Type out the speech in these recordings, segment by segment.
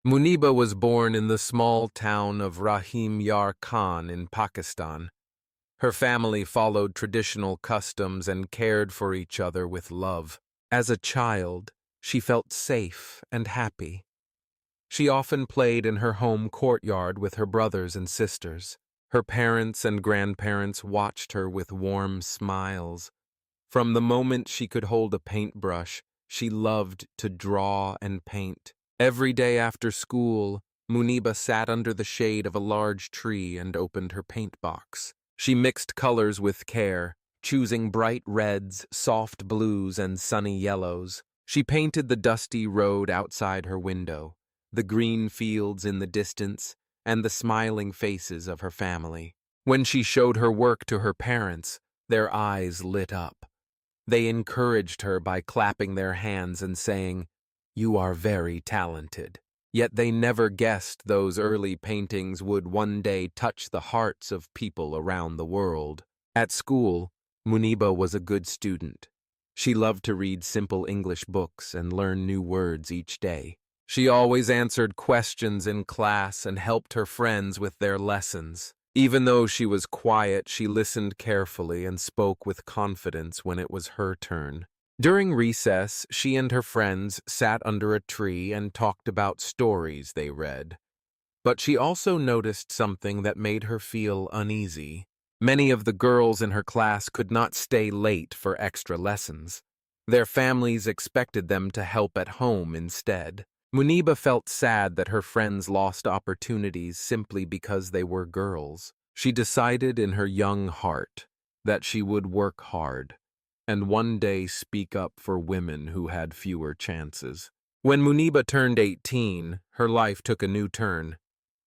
Muniba was born in the small town of Rahim Yar Khan in Pakistan. Her family followed traditional customs and cared for each other with love. As a child, she felt safe and happy. She often played in her home courtyard with her brothers and sisters. Her parents and grandparents watched her with warm smiles. From the moment she could hold a paintbrush, she loved to draw and paint. Every day after school, Muniba sat under the shade of a large tree and opened her paint box. She mixed colors with care, choosing bright reds, soft blues, and sunny yellows. She painted the dusty road outside her window, the green fields in the distance, and the smiling faces of her family. When she showed her work to her parents, their eyes lit up. They encouraged her by clapping their hands and saying, "You are very talented." Yet they never guessed those early paintings would one day touch the hearts of people around the world. At school, Muniba was a good student. She loved to read simple English books and learn new words each day. She always answered questions in class and helped her friends with their lessons. Even though she was quiet, she listened carefully and spoke with confidence when it was her turn. During recess, she and her friends sat under a tree and talked about stories they read. But she also noticed something that made her feel uneasy. Many of the girls in her class could not stay late for extra lessons. Their families expected them to help at home instead. Muniba felt sad that her friends lost opportunities simply because they were girls. She decided in her young heart that she would work hard and one day speak up for women who had fewer chances. When Muniba turned 18, her life took a new turn.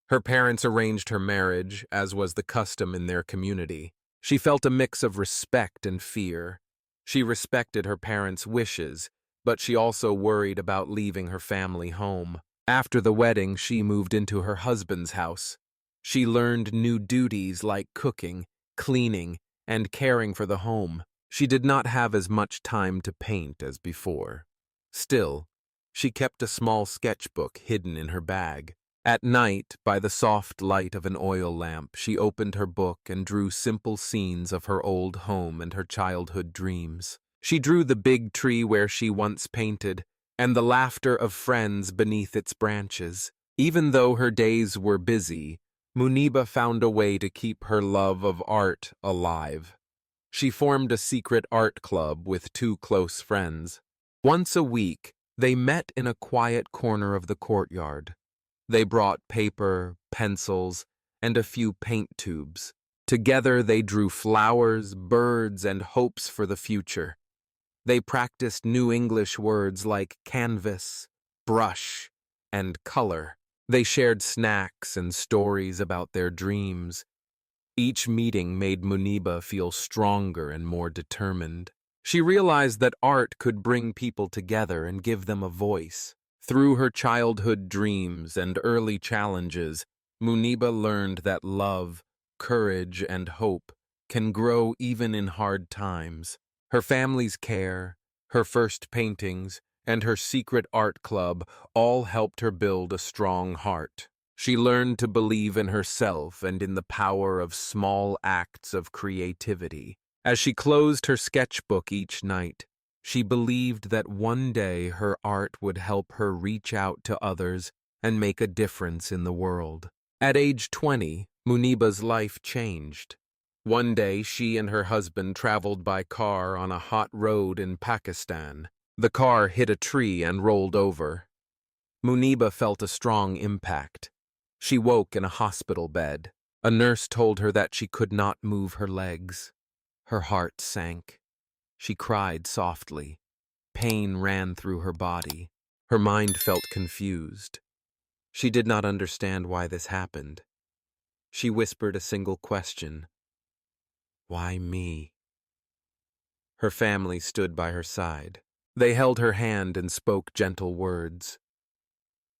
Her parents arranged her marriage, as was the custom in their community. She felt a mix of respect and fear. She respected her parents' wishes, but she also worried about leaving her family home. After the wedding, she moved into her husband's house. She learned new duties like cooking, cleaning, and caring for the home. She did not have as much time to paint as before. Still, she kept a small sketchbook hidden in her bag. At night, by the soft light of an oil lamp, she opened her book and drew simple scenes of her old home and her childhood dreams. She drew the big tree where she once painted, and the laughter of friends beneath its branches. Even though her days were busy, Muniba found a way to keep her love of art alive. She formed a secret art club with two close friends. Once a week, they met in a quiet corner of the courtyard. They brought paper, pencils, and a few paint tubes. Together they drew flowers, birds, and hopes for the future. They practiced new English words like canvas, brush, and color. They shared snacks and stories about their dreams. Each meeting made Muniba feel stronger and more determined. She realized that art could bring people together and give them a voice. Through her childhood dreams and early challenges, Muniba learned that love, courage, and hope can grow even in hard times. Her family's care, her first paintings, and her secret art club all helped her build a strong heart. She learned to believe in herself and in the power of small acts of creativity. As she closed her sketchbook each night, she believed that one day her art would help her reach out to others and make a difference in the world. At age 20, Muniba's life changed. One day, she and her husband traveled by car on a hot road in Pakistan. The car hit a tree and rolled over. Muniba felt a strong impact. She woke in a hospital bed. A nurse told her that she could not move her legs. Her heart sank. She cried softly. Pain ran through her body. Her mind felt confused. She did not understand why this happened. She whispered a single question. Why me? Her family stood by her side. They held her hand and spoke gentle words.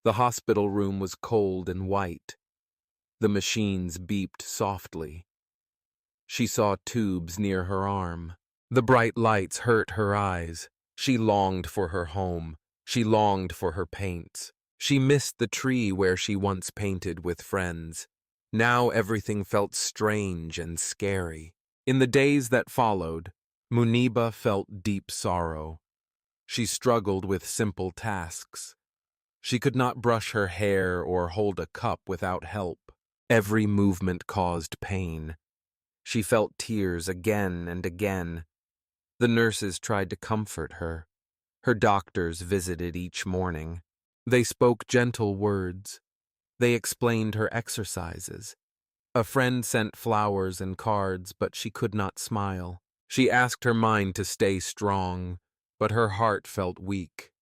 The hospital room was cold and white. The machines beeped softly. She saw tubes near her arm. The bright lights hurt her eyes. She longed for her home. She longed for her paints. She missed the tree where she once painted with friends. Now everything felt strange and scary. In the days that followed, Muniba felt deep sorrow. She struggled with simple tasks. She could not brush her hair or hold a cup without help. Every movement caused pain. She felt tears again and again. The nurses tried to comfort her. Her doctors visited each morning. They spoke gentle words. They explained her exercises. A friend sent flowers and cards, but she could not smile. She asked her mind to stay strong, but her heart felt weak.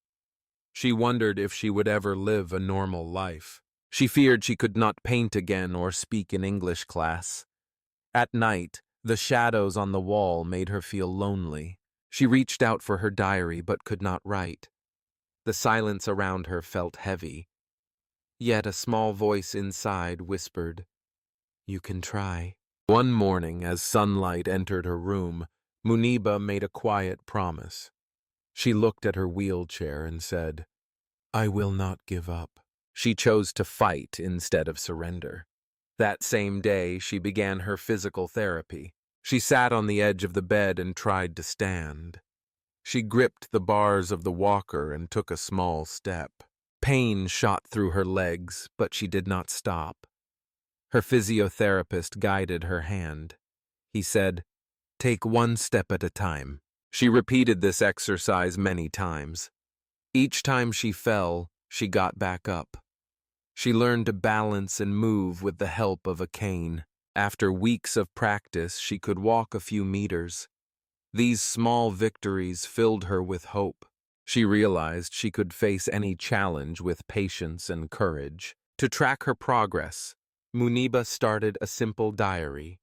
She wondered if she would ever live a normal life. She feared she could not paint again or speak in English class. At night, the shadows on the wall made her feel lonely. She reached out for her diary but could not write. The silence around her felt heavy. Yet a small voice inside whispered, "You can try." One morning, as sunlight entered her room, Muniba made a quiet promise. She looked at her wheelchair and said, "I will not give up." She chose to fight instead of surrender. That same day, she began her physical therapy. She sat on the edge of the bed and tried to stand. She gripped the bars of the walker and took a small step. Pain shot through her legs, but she did not stop. Her physiotherapist guided her hand. He said, "Take one step at a time." She repeated this exercise many times. Each time she fell, she got back up. She learned to balance and move with the help of a cane. After weeks of practice, she could walk a few meters. These small victories filled her with hope. She realized she could face any challenge with patience and courage. To track her progress, Muniba started a simple diary.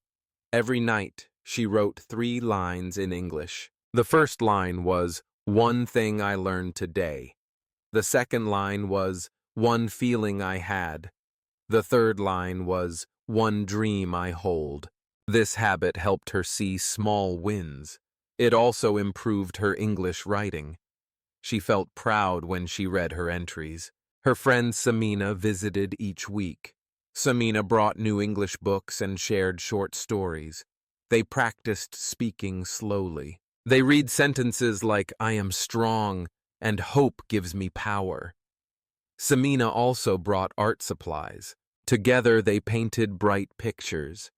Every night, she wrote 3 lines in English. The first line was, "One thing I learned today." The second line was, "One feeling I had." The third line was, "One dream I hold." This habit helped her see small wins. It also improved her English writing. She felt proud when she read her entries. Her friend Samina visited each week. Samina brought new English books and shared short stories. They practiced speaking slowly. They read sentences like, "I am strong," and "Hope gives me power." Samina also brought art supplies. Together they painted bright pictures.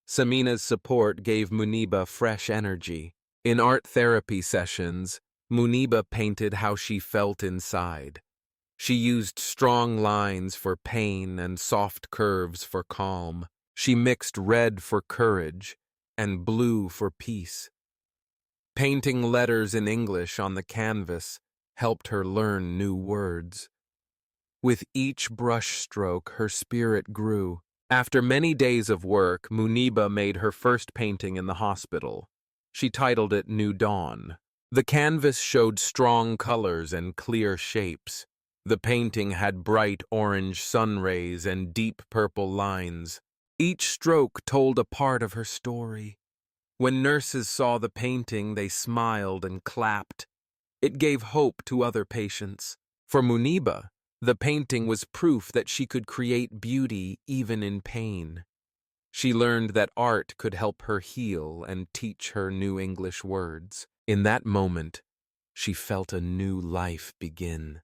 Samina's support gave Muniba fresh energy. In art therapy sessions, Muniba painted how she felt inside. She used strong lines for pain and soft curves for calm. She mixed red for courage and blue for peace. Painting letters in English on the canvas helped her learn new words. With each brushstroke, her spirit grew. After many days of work, Muniba made her first painting in the hospital. She titled it New Dawn. The canvas showed strong colors and clear shapes. The painting had bright orange sun rays and deep purple lines. Each stroke told a part of her story. When nurses saw the painting, they smiled and clapped. It gave hope to other patients. For Muniba, the painting was proof that she could create beauty even in pain. She learned that art could help her heal and teach her new English words. In that moment, she felt a new life begin.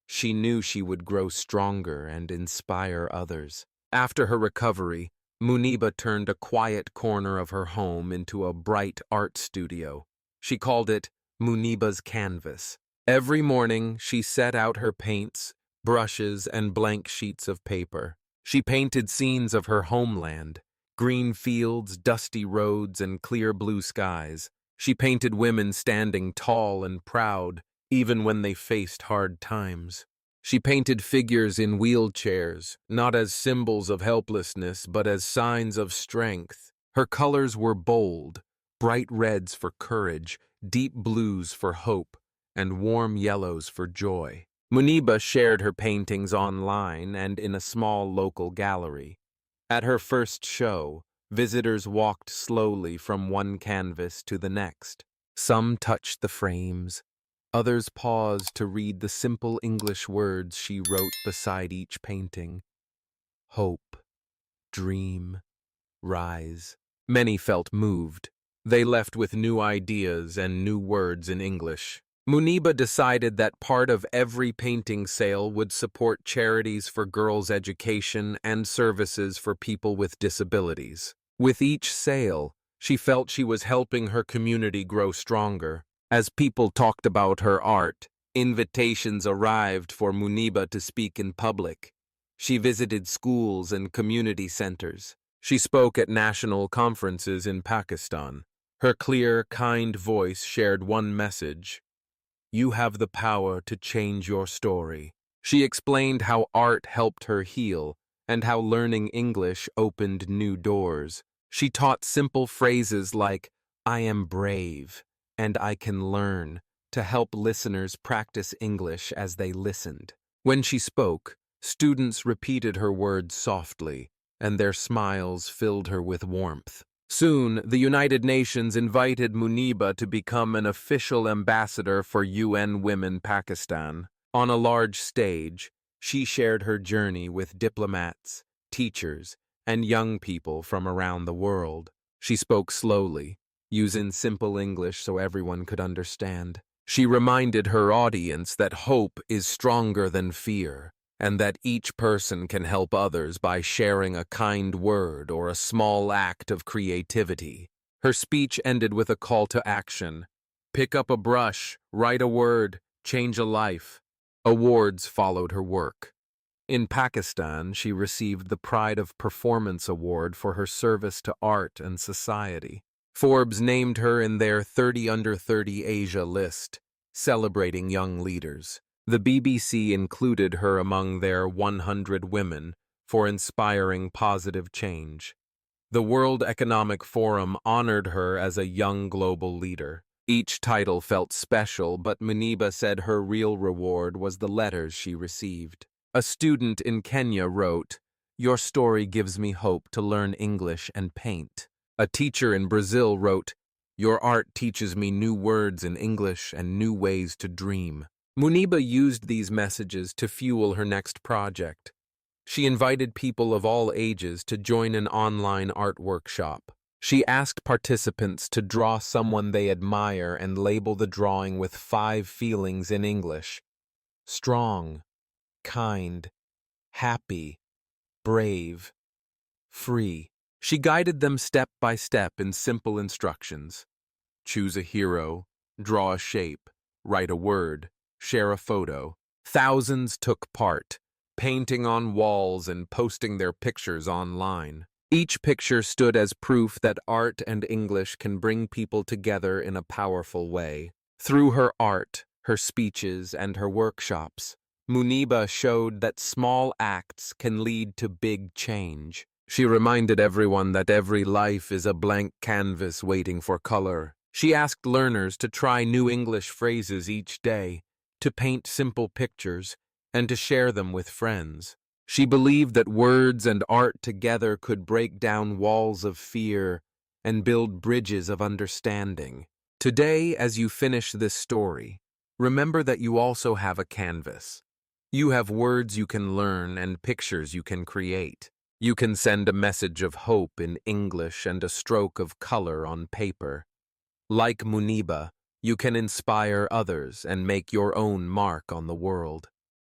She knew she would grow stronger and inspire others. After her recovery, Muniba turned a quiet corner of her home into a bright art studio. She called it Muniba's Canvas. Every morning, she set out her paints, brushes, and blank sheets of paper. She painted scenes of her homeland, green fields, dusty roads, and clear blue skies. She painted women standing tall and proud, even when they faced hard times. She painted figures in wheelchairs, not as symbols of helplessness, but as signs of strength. Her colors were bold, bright reds for courage, deep blues for hope, and warm yellows for joy. Muniba shared her paintings online and in a small local gallery. At her first show, visitors walked slowly from one canvas to the next. Some touched the frames, Others paused to read the simple English words she wrote beside each painting. Hope, dream, rise. Many felt moved. They left with new ideas and new words in English. Muniba decided that part of every painting sale would support charities for girls' education and services for people with disabilities. With each sale, she felt she was helping her community grow stronger. As people talked about her art, invitations arrived for Muniba to speak in public. She visited schools and community centers. She spoke at national conferences in Pakistan. Her clear, kind voice shared one message: you have the power to change your story. She explained how art helped her heal and how learning English opened new doors. She taught simple phrases like, I am brave and I can learn, to help listeners practice English as they listened. When she spoke, students repeated her words softly, and their smiles filled her with warmth. Soon, the United Nations invited Muniba to become an official ambassador for UN Women Pakistan. On a large stage, she shared her journey with diplomats, teachers, and young people from around the world. She spoke slowly, using simple English so everyone could understand. She reminded her audience that hope is stronger than fear, and that each person can help others by sharing a kind word or a small act of creativity. Her speech ended with a call to action. Pick up a brush, write a word, change a life. Awards followed her work. In Pakistan, she received the Pride of Performance Award for her service to art and society. Forbes named her in their 30 Under 30 Asia list, celebrating young leaders. The BBC included her among their 100 women for inspiring positive change. The World Economic Forum honored her as a young global leader. Each title felt special, but Muniba said her real reward was the letters she received. A student in Kenya wrote, "Your story gives me hope to learn English and paint." A teacher in Brazil wrote, "Your art teaches me new words in English and new ways to dream." Muniba used these messages to fuel her next project. She invited people of all ages to join an online art workshop. She asked participants to draw someone they admire and label the drawing with 5 feelings in English: strong, kind, happy, brave, free. She guided them step by step in simple instructions. Choose a hero, draw a shape, write a word, share a photo. Thousands took part, painting on walls and posting their pictures online. Each picture stood as proof that art and English can bring people together in a powerful way. Through her art, her speeches, and her workshops, Muniba showed that small acts can lead to big change. She reminded everyone that every life is a blank canvas waiting for color. She asked learners to try new English phrases each day, to paint simple pictures, and to share them with friends. She believed that words and art together could break down walls of fear and build bridges of understanding. Today, as you finish this story, remember that you also have a canvas. You have words you can learn and pictures you can create. You can send a message of hope in English and a stroke of color on paper. Like Muniba, you can inspire others and make your own mark on the world.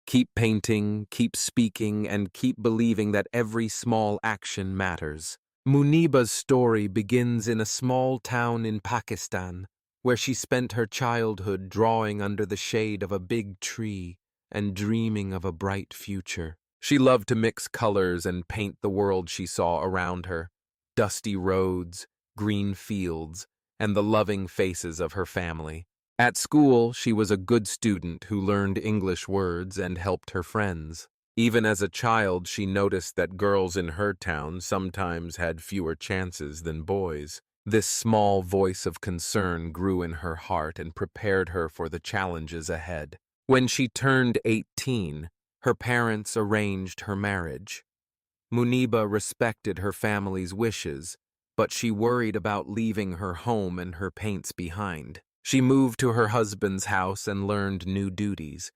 Keep painting, keep speaking, and keep believing that every small action matters. Muniba's story begins in a small town in Pakistan, where she spent her childhood drawing under the shade of a big tree and dreaming of a bright future. She loved to mix colors and paint the world she saw around her: dusty roads, green fields, and the loving faces of her family. At school, she was a good student who learned English words and helped her friends. Even as a child, she noticed that girls in her town sometimes had fewer chances than boys. This small voice of concern grew in her heart and prepared her for the challenges ahead. When she turned 18, her parents arranged her marriage. Muniba respected her family's wishes, but she worried about leaving her home and her paints behind. She moved to her husband's house and learned new duties.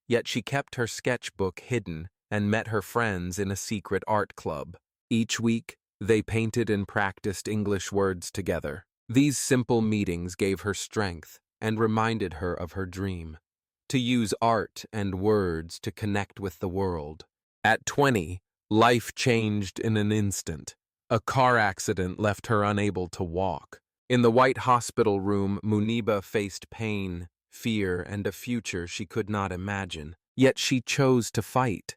Yet she kept her sketchbook hidden and met her friends in a secret art club. Each week, they painted and practiced English words together. These simple meetings gave her strength and reminded her of her dream, to use art and words to connect with the world. At 20, life changed in an instant. A car accident left her unable to walk. In the white hospital room, Muniba faced pain, fear, and a future she could not imagine. Yet she chose to fight.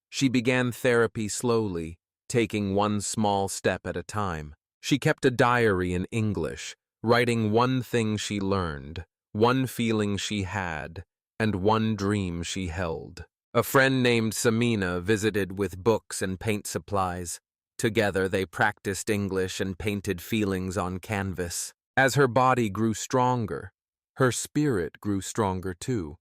She began therapy slowly, taking one small step at a time. She kept a diary in English, writing one thing she learned, one feeling she had, and one dream she held. A friend named Samina visited with books and paint supplies. Together they practiced English and painted feelings on canvas. As her body grew stronger, her spirit grew stronger too.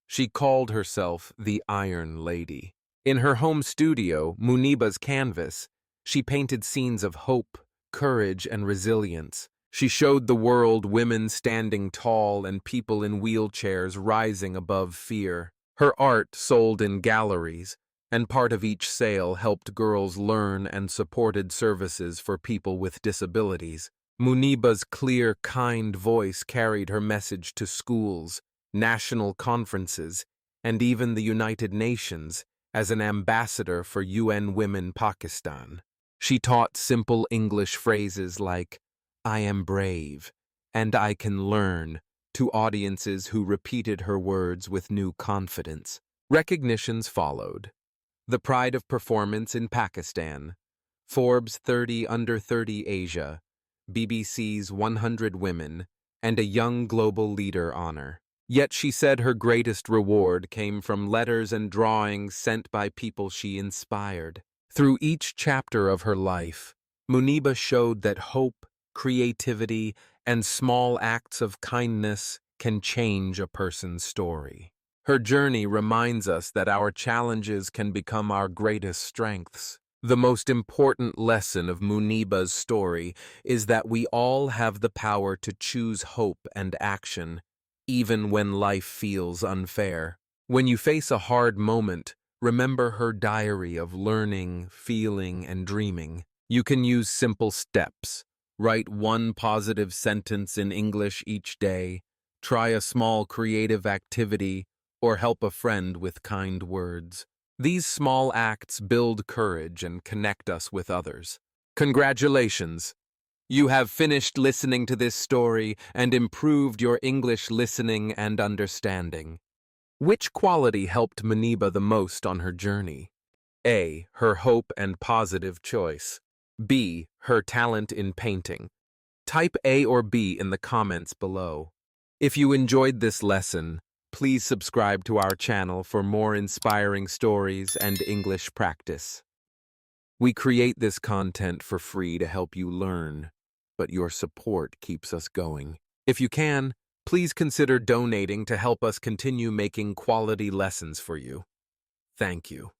She called herself the Iron Lady. In her home studio, Muniba's canvas, she painted scenes of hope, courage, and resilience. She showed the world women standing tall and people in wheelchairs rising above fear. Her art sold in galleries, and part of each sale helped girls learn and supported services for people with disabilities. Muniba's clear, kind voice carried her message to schools, national conferences, and even the United Nations as an ambassador for UN Women Pakistan. She taught simple English phrases like, "I am brave," and "I can learn," to audiences who repeated her words with new confidence. Recognitions followed. The Pride of Performance in Pakistan, Forbes 30 Under 30 Asia, BBC's 100 Women, and a Young Global Leader honor. Yet she said her greatest reward came from letters and drawings sent by people she inspired. Through each chapter of her life, Muniba showed that hope, creativity, and small acts of kindness can change a person's story. Her journey reminds us that our challenges can become our greatest strengths. The most important lesson of Muniba's story is that we all have the power to choose hope and action, even when life feels unfair. When you face a hard moment, remember her diary of learning, feeling, and dreaming. You can use simple steps. Write one positive sentence in English each day, try a small creative activity, or help a friend with kind words. These small acts build courage and connect us with others. Congratulations! You have finished listening to this story and improved your English listening and understanding. Which quality helped Muniba the most on her journey? A. Her hope and positive choice. B. Her talent in painting. Type A or B in the comments below. If you enjoyed this lesson, please subscribe to our channel for more inspiring stories and English practice. We create this content for free to help you learn, but your support keeps us going. If you can, please consider donating to help us continue making quality lessons for you. Thank you.